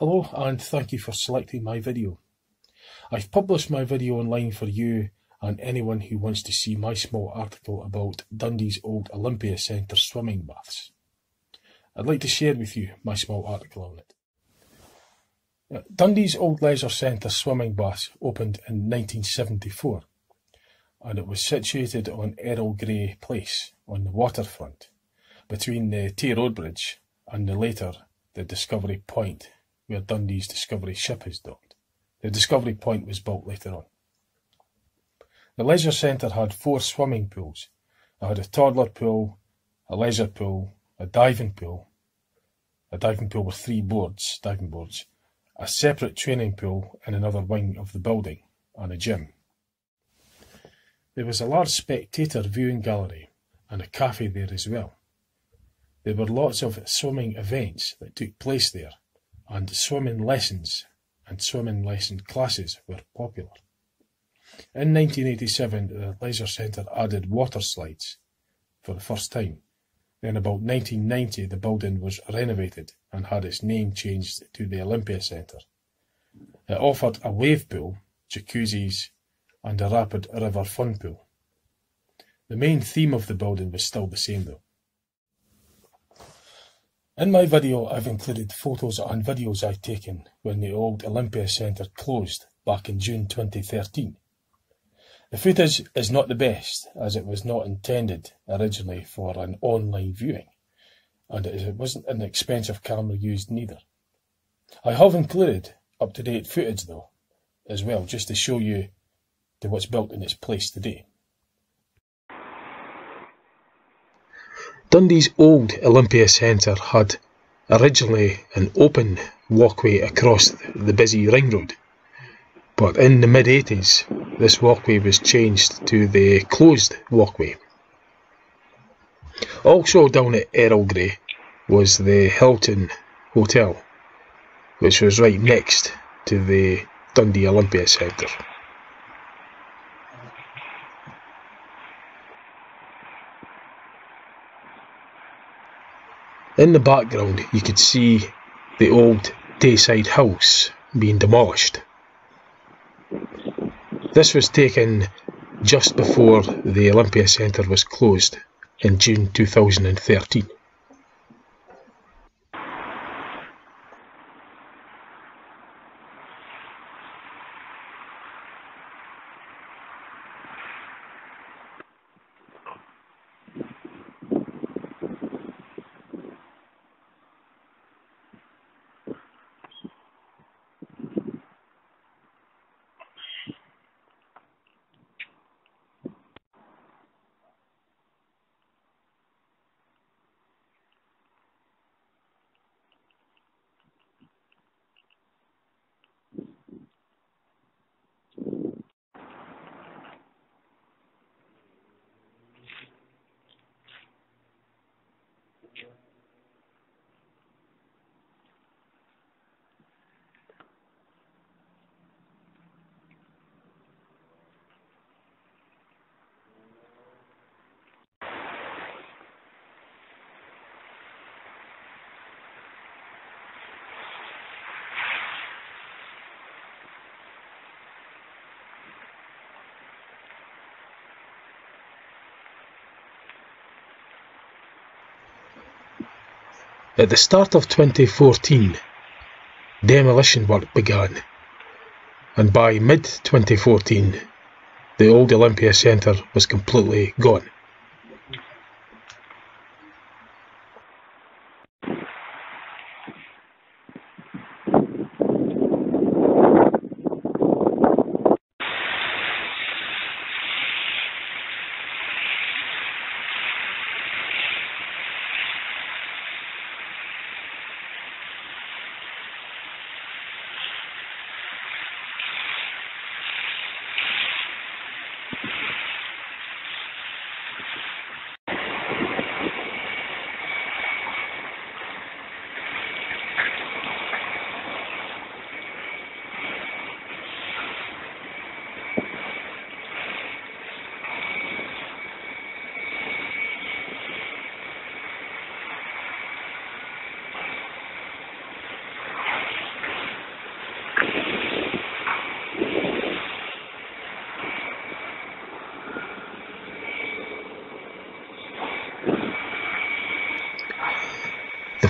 Hello and thank you for selecting my video. I've published my video online for you and anyone who wants to see my small article about Dundee's old Olympia Centre swimming baths. I'd like to share with you my small article on it. Dundee's old leisure centre swimming baths opened in 1974 and it was situated on Earl Grey Place on the waterfront between the Tay Road Bridge and the Discovery Point, where Dundee's Discovery ship is docked. The Discovery Point was built later on. The leisure centre had 4 swimming pools. It had a toddler pool, a leisure pool, a diving pool with 3 diving boards, a separate training pool in another wing of the building, and a gym. There was a large spectator viewing gallery and a cafe there as well. There were lots of swimming events that took place there, and swimming lessons and swimming lesson classes were popular. In 1987, the leisure centre added water slides for the first time. Then about 1990, the building was renovated and had its name changed to the Olympia Centre. It offered a wave pool, jacuzzis, and a rapid river fun pool. The main theme of the building was still the same though. In my video, I've included photos and videos I've taken when the old Olympia Centre closed back in June 2013. The footage is not the best, as it was not intended originally for an online viewing, and it wasn't an expensive camera used neither. I have included up-to-date footage though, as well, just to show you what's built in its place today. Dundee's old Olympia Centre had originally an open walkway across the busy ring road, but in the mid-80s this walkway was changed to the closed walkway. Also down at Earl Grey was the Hilton Hotel, which was right next to the Dundee Olympia Centre. In the background you could see the old Tayside house being demolished. This was taken just before the Olympia Centre was closed in June 2013. At the start of 2014, demolition work began, and by mid-2014, the old Olympia Centre was completely gone.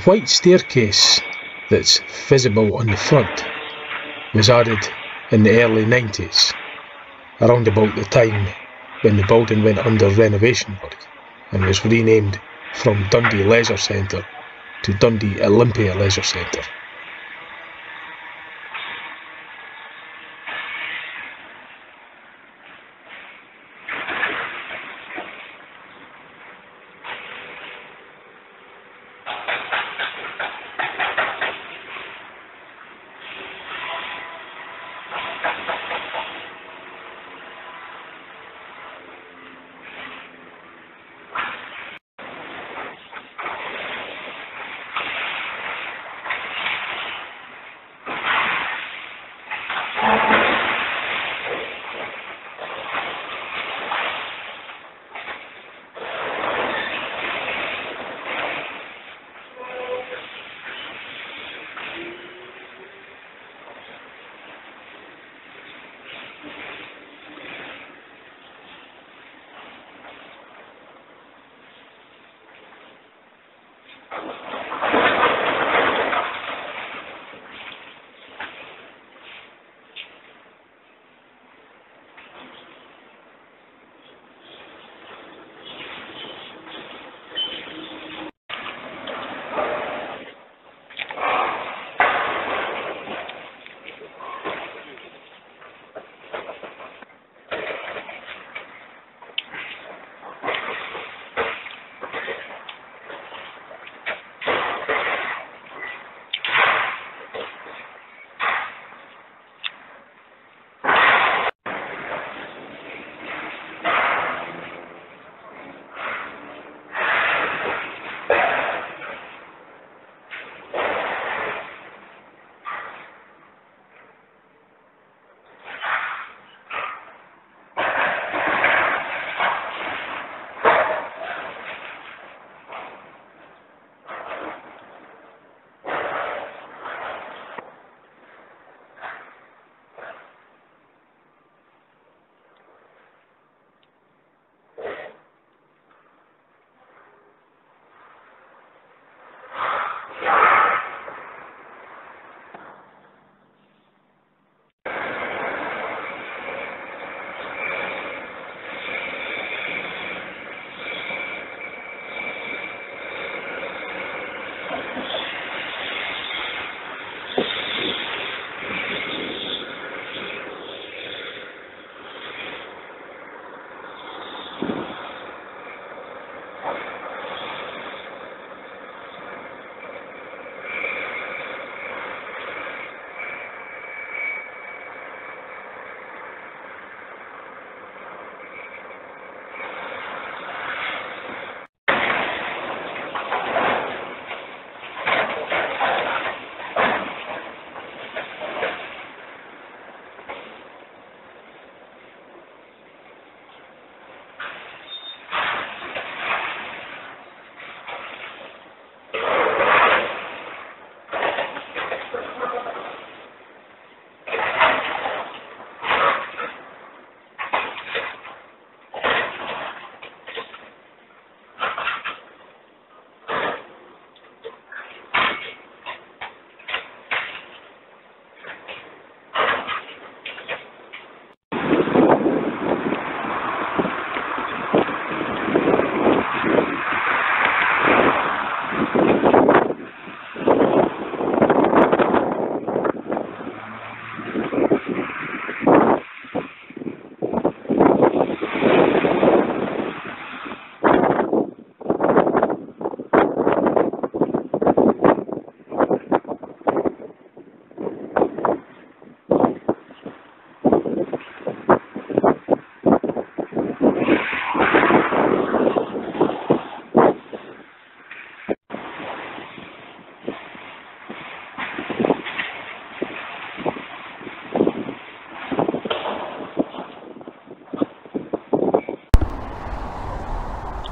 white staircase that's visible on the front was added in the early 90s, around about the time when the building went under renovation work and was renamed from Dundee Leisure Centre to Dundee Olympia Leisure Centre.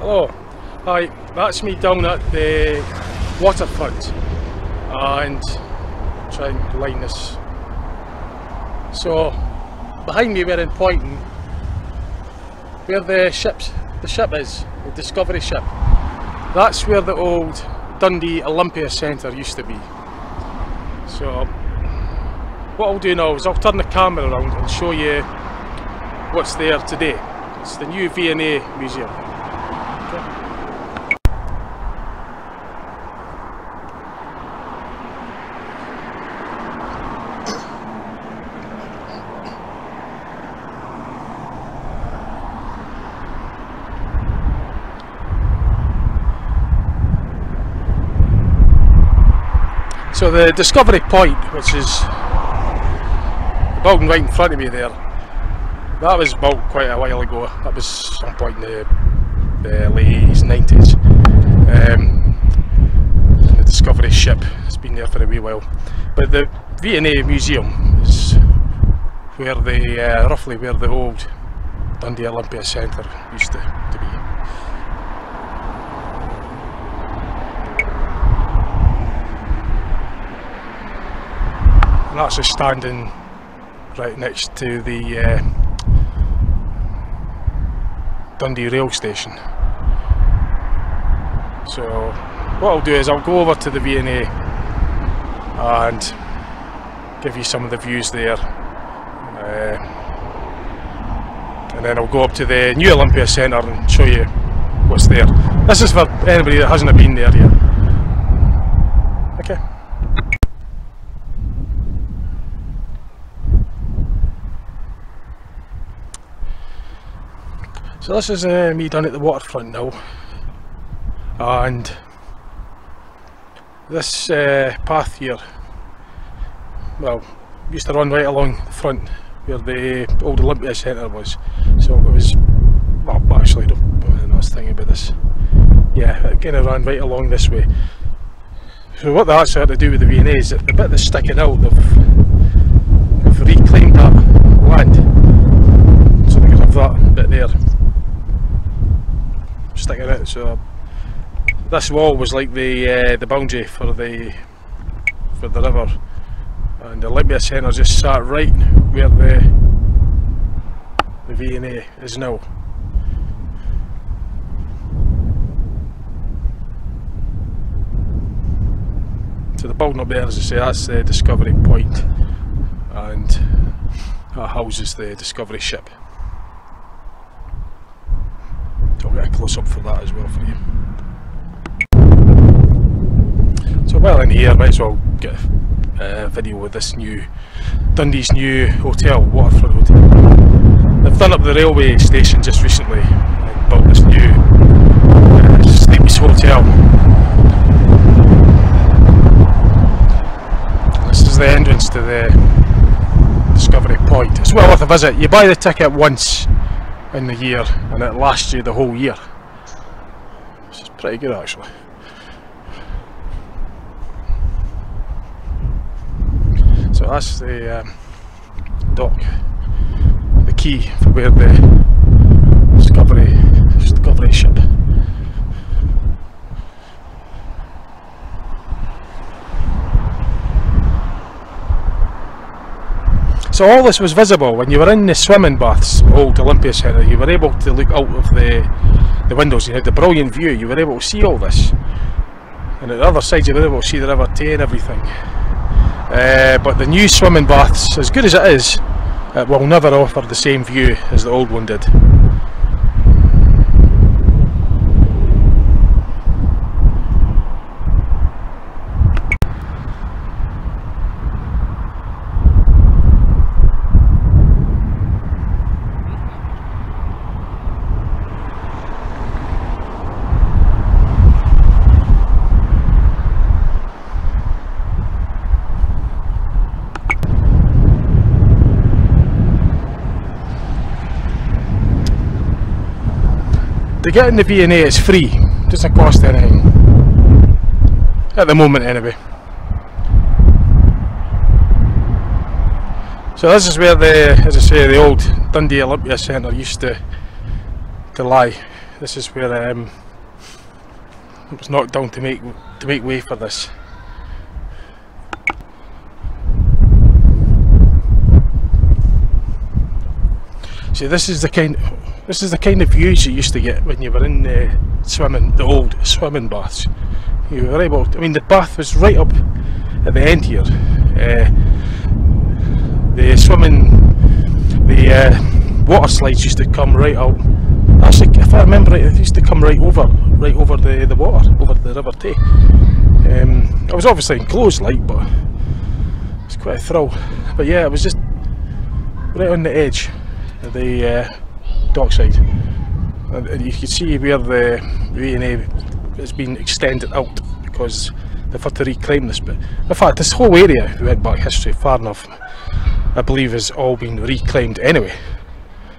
Hello, hi, that's me down at the waterfront, and try and line this. So behind me, we're pointing where the ship is, the Discovery ship. That's where the old Dundee Olympia Centre used to be. So what I'll do now is I'll turn the camera around and show you what's there today. It's the new V&A museum. Okay. So the Discovery Point, which is the building right in front of me there, that was built quite a while ago. That was some point in the late 80s, 90s. The Discovery ship has been there for a wee while. But the V&A Museum is where roughly where the old Dundee Olympia Centre used to be. And that's just standing right next to the Dundee rail station. So what I'll do is I'll go over to the V&A and give you some of the views there, and then I'll go up to the new Olympia Centre and show you what's there. This is for anybody that hasn't been there yet. Okay. So this is me down at the waterfront now, and this path here, well, used to run right along the front where the old Olympia Centre was. So it was, well, actually I was thinking about this, yeah, it kind of ran right along this way. So what that's had to do with the V&A is that the bit that's sticking out, they've reclaimed that land, so they can have that bit there sticking out. So this wall was like the boundary for the river, and the Olympia Centre just sat right where the V&A is now. So the building up there, as I say, that's the Discovery Point, and that houses the Discovery ship. So I'll get a close up for that as well for you. So while in here, might as well get a video with this new Dundee's new hotel, waterfront hotel. They've done up the railway station just recently and built this new Sleepy's Hotel. This is the entrance to the Discovery Point. It's well worth a visit. You buy the ticket once in the year and it lasts you the whole year. This is pretty good actually. So that's the dock, the key for where the Discovery ship. So all this was visible when you were in the swimming baths, old Olympia Centre. You were able to look out of the windows. You had the brilliant view. You were able to see all this, and at the other side you were able to see the River Tay and everything. But the new swimming baths, as good as it is, it will never offer the same view as the old one did. To get in the V&A, it's free, doesn't cost anything, at the moment anyway. So this is where as I say, the old Dundee Olympia Centre used to lie. This is where it was knocked down to make way for this. See, this is the kind of views you used to get when you were in the old swimming baths. you were able to, I mean, the bath was right up at the end here. The water slides used to come right out. Actually, if I remember right, it used to come right over the water, over the River Tay. It was obviously enclosed, like, but it's quite a thrill. But yeah, it was just right on the edge of the dockside, and you can see where the A&A has been extended out because they've had to reclaim this bit. In fact, this whole area, if we went back history far enough, I believe has all been reclaimed anyway.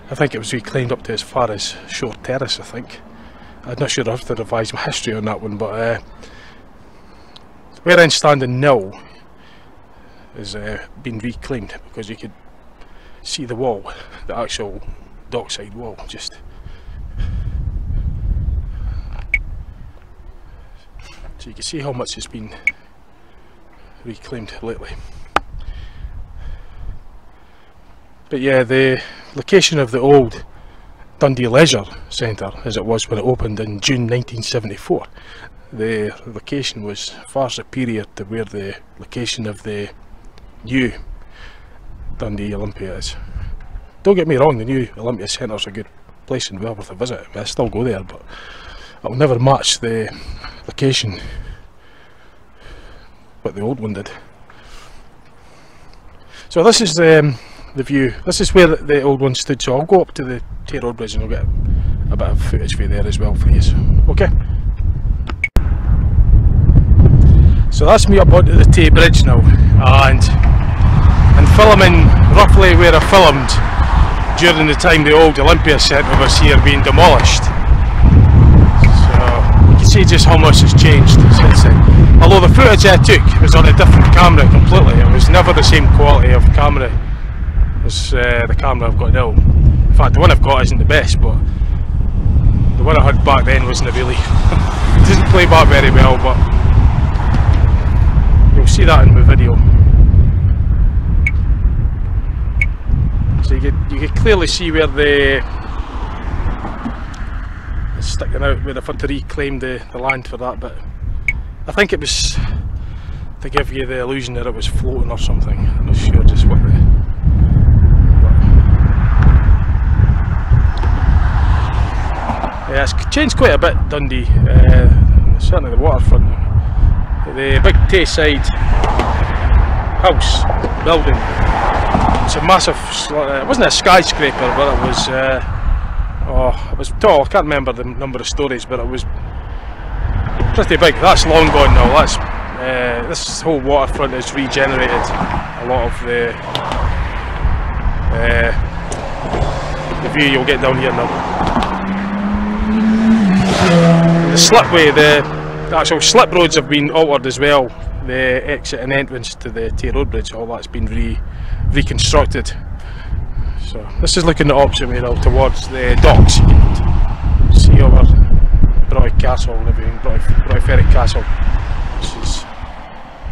I think it was reclaimed up to as far as Shore Terrace, I think. I'm not sure I have to revise my history on that one, but where I'm standing now has been reclaimed because you could see the wall, the actual dockside wall, just. So you can see how much has been reclaimed lately. But yeah, the location of the old Dundee Leisure Centre, as it was when it opened in June 1974, the location was far superior to where the location of the new Dundee Olympia is. Don't get me wrong, the new Olympia Centre is a good place and well worth a visit. I still go there, but it'll never match the location what the old one did. So this is the view. This is where the old one stood, so I'll go up to the Tay Road Bridge and I'll get a bit of footage for you there as well for you. Okay. So that's me up onto the Tay Bridge now, and filming roughly where I filmed during the time the old Olympia Centre was here being demolished. So you can see just how much has changed since then. Although the footage I took was on a different camera completely, it was never the same quality of camera as the camera I've got now. In fact, the one I've got isn't the best, but the one I had back then wasn't really. It doesn't play back very well, but you'll see that in my video. So you could clearly see where it's sticking out, where they've had to reclaim the land for that bit. I think it was to give you the illusion that it was floating or something. I'm not sure just what the. Yeah, it's changed quite a bit, Dundee, certainly the waterfront. The big Tayside house building, it's a massive, it wasn't a skyscraper, but it was tall. I can't remember the number of stories, but it was pretty big. That's long gone now. That's this whole waterfront is regenerated. A lot of the view you'll get down here now. The slipway, the actual slip roads have been altered as well. The exit and entrance to the Tay Road Bridge, all that's been reconstructed. So this is looking the opposite way now, towards the docks. You can see over Broughty Castle and everything, Broughty Ferry Castle, which is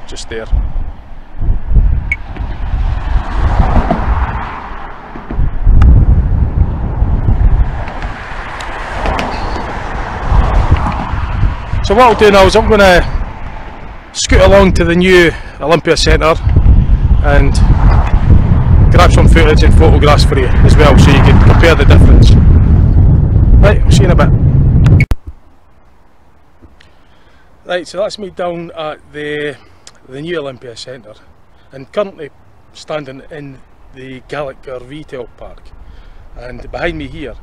just there. So what I'll do now is I'm going to scoot along to the new Olympia Centre and grab some footage and photographs for you as well, so you can compare the difference. Right, I'll see you in a bit. Right, so that's me down at the new Olympia Centre, and currently standing in the Gallagher Retail Park, and behind me here,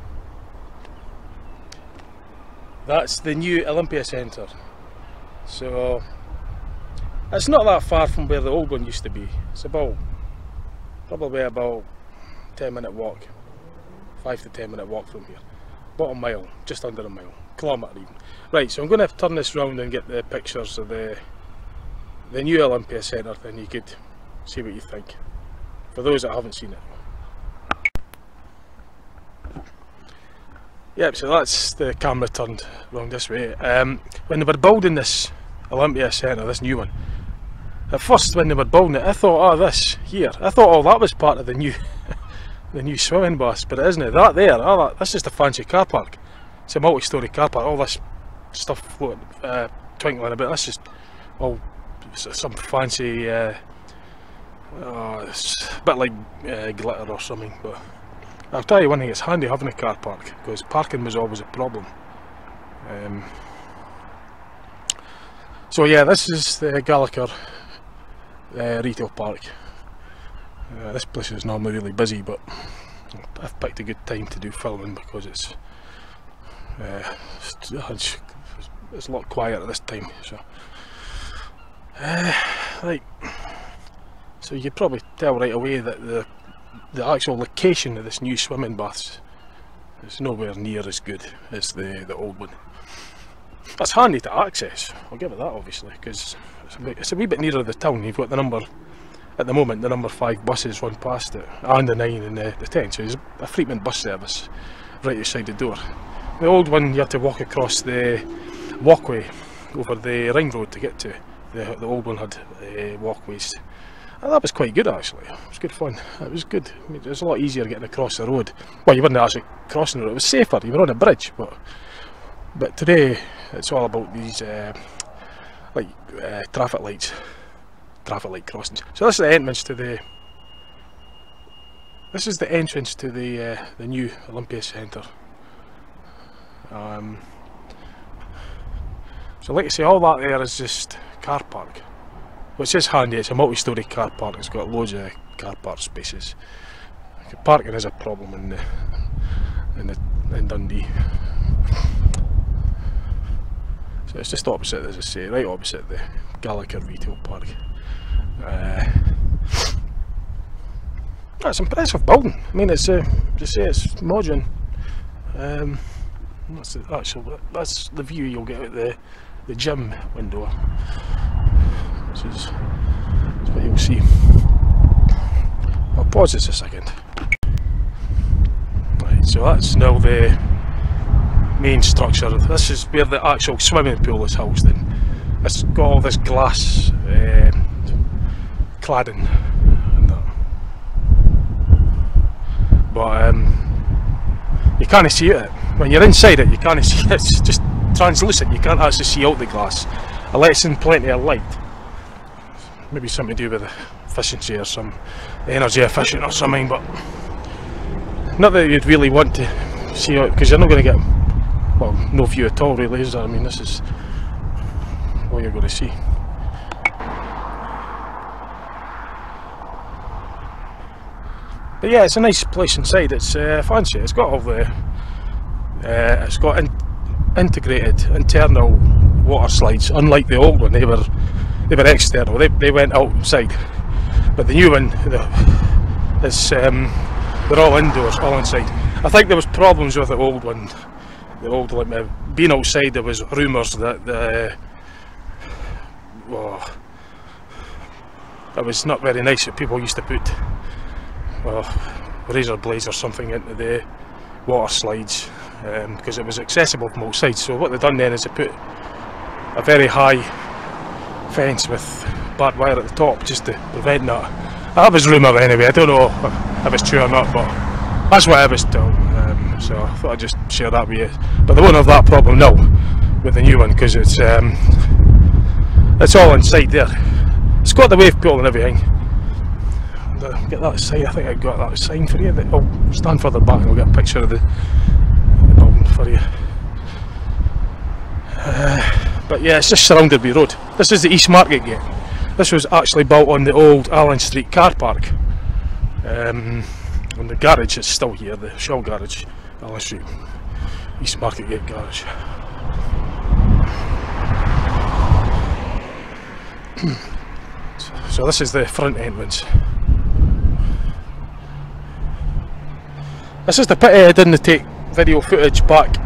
that's the new Olympia Centre. So it's not that far from where the old one used to be. It's probably about 10-minute walk, 5 to 10 minute walk from here. About a mile, just under a mile, kilometre even. Right, so I'm going to turn this round and get the pictures of the new Olympia Centre, then you could see what you think, for those that haven't seen it. Yep, so that's the camera turned round this way. When they were building this Olympia Centre, this new one, at first when they were building it, I thought, oh, this here, I thought, oh, that was part of the new the new swimming baths, but it isn't. That there, oh, this is the fancy car park. It's a multi-storey car park. All this stuff floating, twinkling a bit. This is all some fancy, it's a bit like glitter or something. But I'll tell you one thing, it's handy having a car park, because parking was always a problem. So yeah, this is the Gallagher retail park. This place is normally really busy, but I've picked a good time to do filming because it's a lot quieter at this time. So right, so you can probably tell right away that the actual location of this new swimming baths is nowhere near as good as the old one. That's handy to access, I'll give it that, obviously, because it's a wee bit nearer the town. You've got the number, at the moment, the number 5 buses run past it, and the 9 and the 10, so there's a frequent bus service right outside the door. The old one, you had to walk across the walkway over the ring road to get to. The old one had walkways, and that was quite good actually. It was good fun. It was good. I mean, it was a lot easier getting across the road. Well, you weren't actually crossing the road, it was safer, you were on a bridge, but today it's all about these traffic lights, traffic light crossings. So this is the entrance to the new Olympia Centre. So like I say, all that there is just car park, which is handy. It's a multi-storey car park. It's got loads of car park spaces. Parking is a problem in Dundee. So it's just opposite, as I say, right opposite the Gallagher retail park. That's impressive building. I mean, it's as I say, it's modern. That's the view you'll get out the gym window. This is what you'll see. I'll pause this a second. Right, so that's now the main structure. This is where the actual swimming pool is housed in. It's got all this glass cladding and that. But you can't see it. When you're inside it, you can't see it. It's just translucent. You can't actually see out the glass. It lets in plenty of light. Maybe something to do with efficiency or some energy efficient or something, but not that you'd really want to see out, because you're not going to get, well, no view at all really, is there? I mean, this is all you're going to see. But yeah, it's a nice place inside. It's fancy. It's got all the it's got integrated internal water slides. Unlike the old one, they were external. They went outside. But the new one, they're all indoors, all inside. I think there was problems with the old one. The old Olympia being outside, there was rumours that it was not very nice that people used to put razor blades or something into the water slides because it was accessible from outside. So what they've done then is they put a very high fence with barbed wire at the top just to prevent that. That was rumour anyway. I don't know if it's true or not, but that's what I was told. So I thought I'd just share that with you. But they won't have that problem now with the new one, because it's all inside there. It's got the wave pool and everything. Get that sign. I think I got that sign for you. I'll stand further back and I'll get a picture of the building for you. But yeah, it's just surrounded by road. This is the East Market Gate. This was actually built on the old Allen Street car park. And the garage is still here, the Shell garage, Allen Street, East Market Gate garage. So this is the front entrance. This is the pity I didn't take video footage back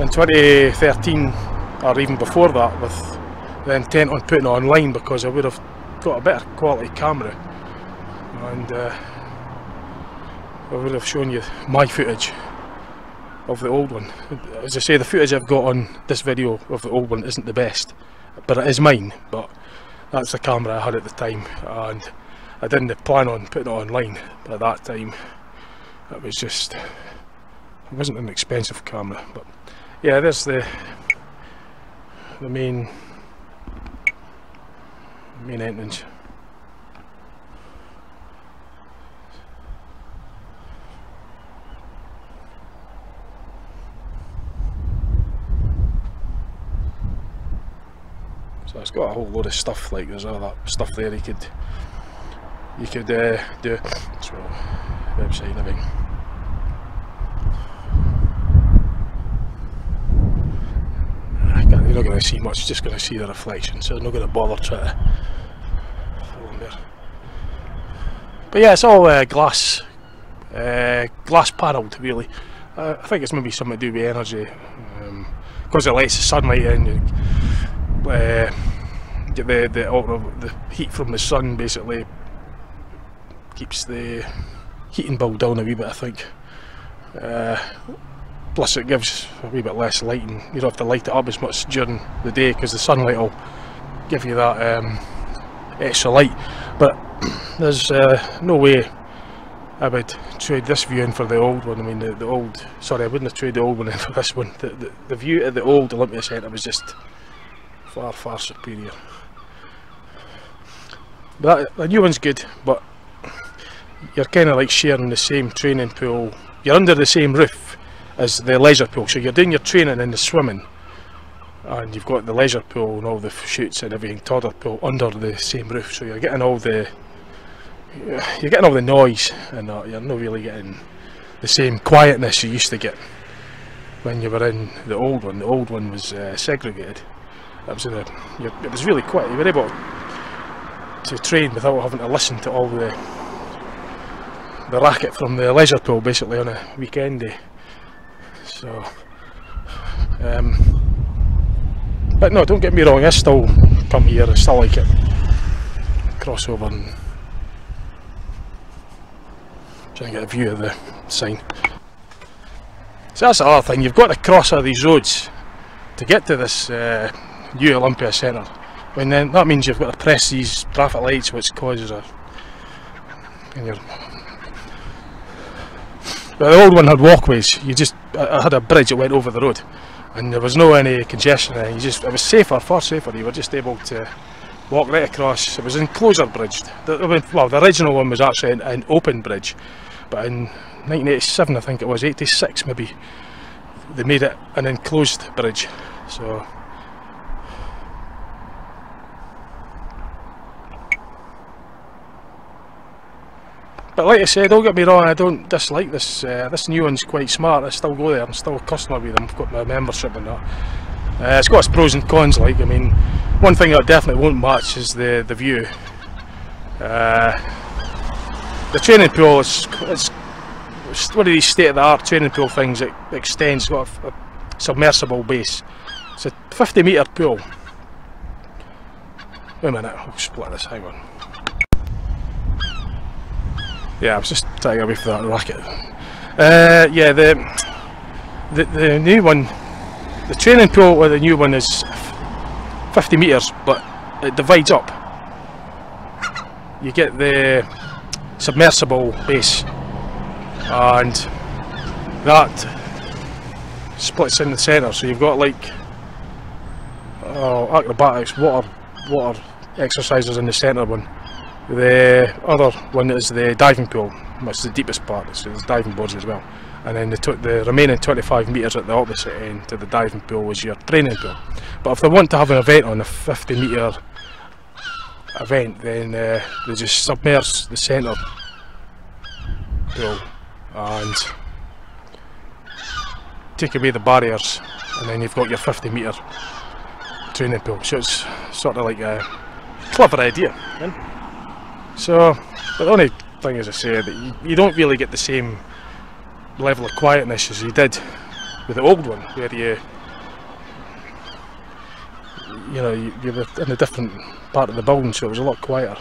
in 2013 or even before that, with the intent on putting it online, because I would have got a better quality camera and I would have shown you my footage of the old one. As I say, the footage I've got on this video of the old one isn't the best, but it is mine. But that's the camera I had at the time, and I didn't plan on putting it online at that time. It was just, it wasn't an expensive camera. But yeah, there's the the main entrance. So it's got a whole load of stuff, like there's all that stuff there you could do. So website and everything. You're not going to see much, just going to see the reflection, so I'm not going to bother trying to film there. But yeah, it's all glass panelled really. I think it's maybe something to do with energy, because it lets the sunlight in. Get the heat from the sun, basically keeps the heating bill down a wee bit, I think. Plus it gives a wee bit less lighting. You don't have to light it up as much during the day because the sunlight will give you that extra light. But there's no way I would trade this view in for the old one. I mean, the old, sorry, I wouldn't have traded the old one in for this one. The view at the old Olympia Centre was just far superior. But the new one's good, but you're kind of like sharing the same training pool. You're under the same roof as the leisure pool, so you're doing your training in the swimming, and you've got the leisure pool and all the chutes and everything, toddler pool, under the same roof. So you're getting all the noise, and you're not really getting the same quietness you used to get when you were in the old one. The old one was segregated. It was really quiet. You were able to train without having to listen to all the racket from the leisure pool, basically, on a weekend day. So, but no, don't get me wrong, I still come here, I still like it. Crossover and try and get a view of the sign. So that's the other thing, you've got to cross all these roads to get to this new Olympia Centre. And then that means you've got to press these traffic lights, which causes a... But the old one had walkways. I had a bridge that went over the road, and there was no any congestion. It was safer, far safer. You were just able to walk right across. It was enclosure bridged. The original one was actually an open bridge, but in 1987, I think it was 86 maybe, they made it an enclosed bridge. So. But like I said, don't get me wrong, I don't dislike this. This new one's quite smart. I still go there. I'm still a customer with them. I've got my membership and that. It's got its pros and cons. Like, I mean, one thing that definitely won't match is the view. The training pool is one of these state-of-the-art training pool things that extends. It's got a submersible base. It's a 50-metre pool. Wait a minute, I'll split this. Hang on. Yeah, I was just trying to get away from that racket. Yeah, the new one, the training pool with the new one is 50 metres, but it divides up. You get the submersible base, and that splits in the centre. So you've got like acrobatics, water exercises in the centre one. The other one is the diving pool, which is the deepest part, so there's diving boards as well. And then the remaining 25 metres at the opposite end to the diving pool was your training pool. But if they want to have an event on a 50-metre event, then they just submerge the centre pool and take away the barriers, and then you've got your 50-metre training pool. So it's sort of like a clever idea. So, but the only thing, as I say, that you don't really get the same level of quietness as you did with the old one, where you were in a different part of the building, so it was a lot quieter.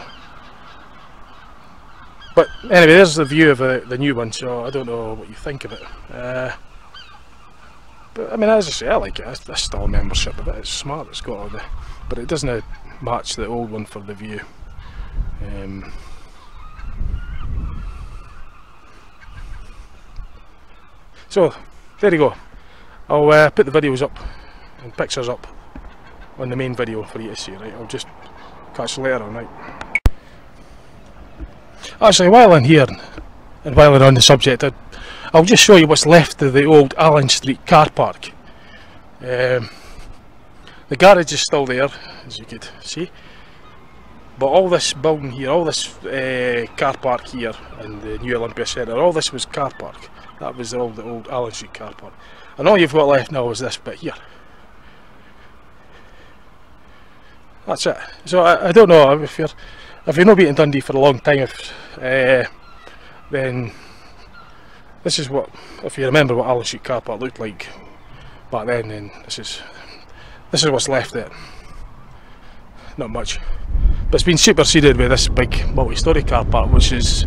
But anyway, there's the view of the new one, so I don't know what you think of it. But I mean, as I say, I like it. I still a membership of it. It's smart. It's got all the, but it doesn't match the old one for the view. So there you go. I'll put the videos up and pictures up on the main video for you to see, right? I'll just catch you later on, right? Actually, while I'm here, and while we're on the subject, I'll just show you what's left of the old Allen Street car park. The garage is still there, as you could see, but all this building here, all this car park here in the new Olympia Centre, all this was car park. That was all the old Allen Street car park. And all you've got left now is this bit here. That's it. So I don't know if you've not been in Dundee for a long time, then this is what, if you remember what Allen Street car park looked like back then this is what's left of it. Not much, but it's been superseded with this big multi-storey car park, which is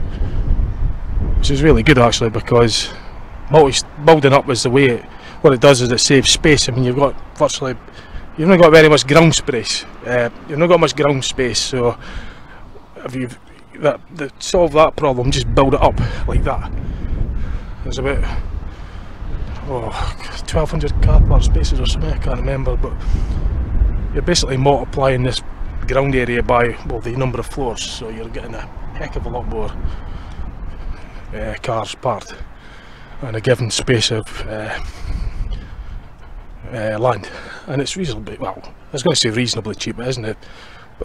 really good actually, because building up is the way what it does is it saves space. I mean, you've not got very much ground space. You've not got much ground space, so if to solve that problem, just build it up like that. There's about 1,200 car park spaces or something, I can't remember, but you're basically multiplying this ground area by, well, the number of floors, so you're getting a heck of a lot more cars parked on a given space of land, and it's reasonably, well, I was going to say reasonably cheap, isn't it?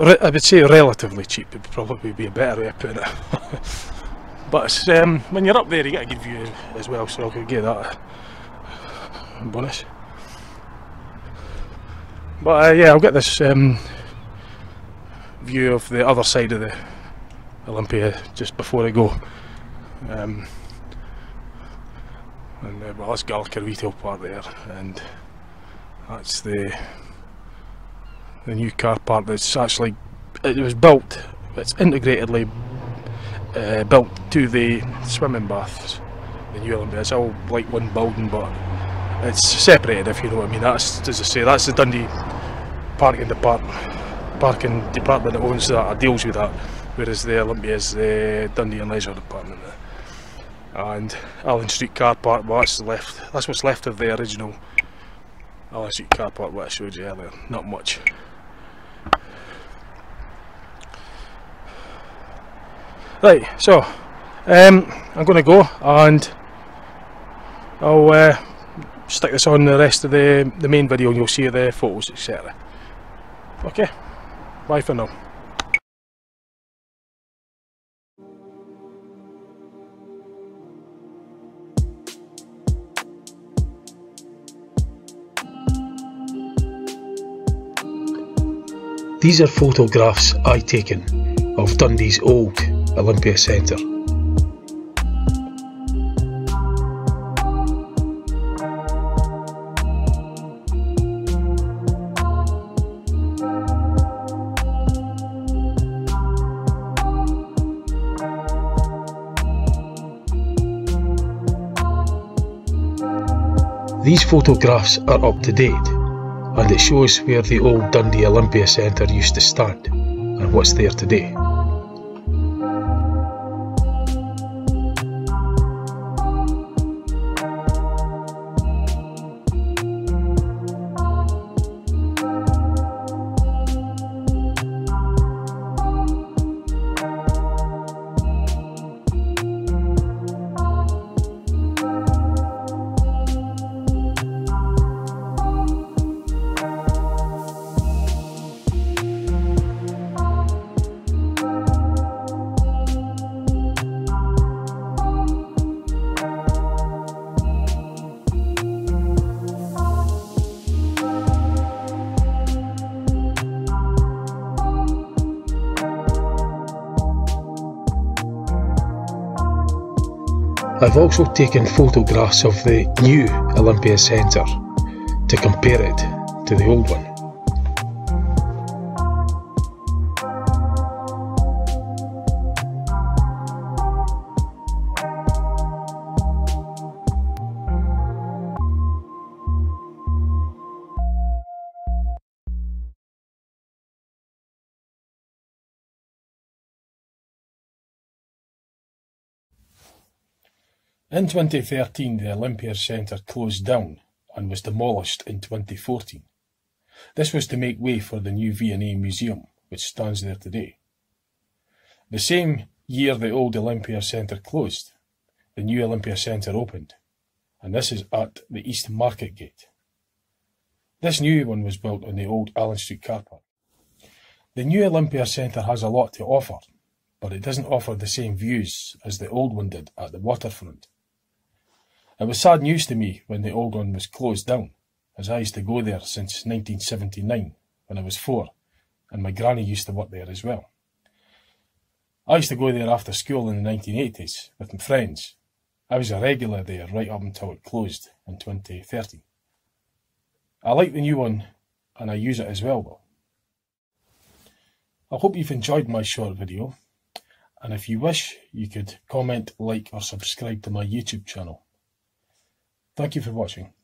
I would say relatively cheap would probably be a better way of putting it. But it's, when you're up there, you get a good view as well, so I could give that a bonus. But yeah, I'll get this view of the other side of the Olympia just before I go. And well, that's Galka Retail Park there, and that's the new car park that's actually, it was built, it's integratedly built to the swimming baths, the new Olympia. It's all like one building, but it's separated, if you know what I mean. That's, as I say, that's the Dundee parking department that owns that, or deals with that, whereas the Olympia is the Dundee and Leisure department. And Allen Street car park, well, that's what's left of the original Allen Street car park what I showed you earlier. Not much. Right, so I'm going to go, and I'll stick this on the rest of the main video, and you'll see the photos, etc. Okay, bye for now. These are photographs I taken of Dundee's old Olympia Centre. These photographs are up to date, and it shows where the old Dundee Olympia Centre used to stand and what's there today. I've also taken photographs of the new Olympia Centre to compare it to the old one. In 2013, the Olympia Centre closed down and was demolished in 2014. This was to make way for the new V&A Museum, which stands there today. The same year the old Olympia Centre closed, the new Olympia Centre opened, and this is at the East Market Gate. This new one was built on the old Allen Street car park. The new Olympia Centre has a lot to offer, but it doesn't offer the same views as the old one did at the waterfront. It was sad news to me when the old one was closed down, as I used to go there since 1979 when I was 4, and my granny used to work there as well. I used to go there after school in the 1980s with my friends. I was a regular there right up until it closed in 2013. I like the new one and I use it as well though. I hope you've enjoyed my short video, and if you wish you could comment, like or subscribe to my YouTube channel. Thank you for watching.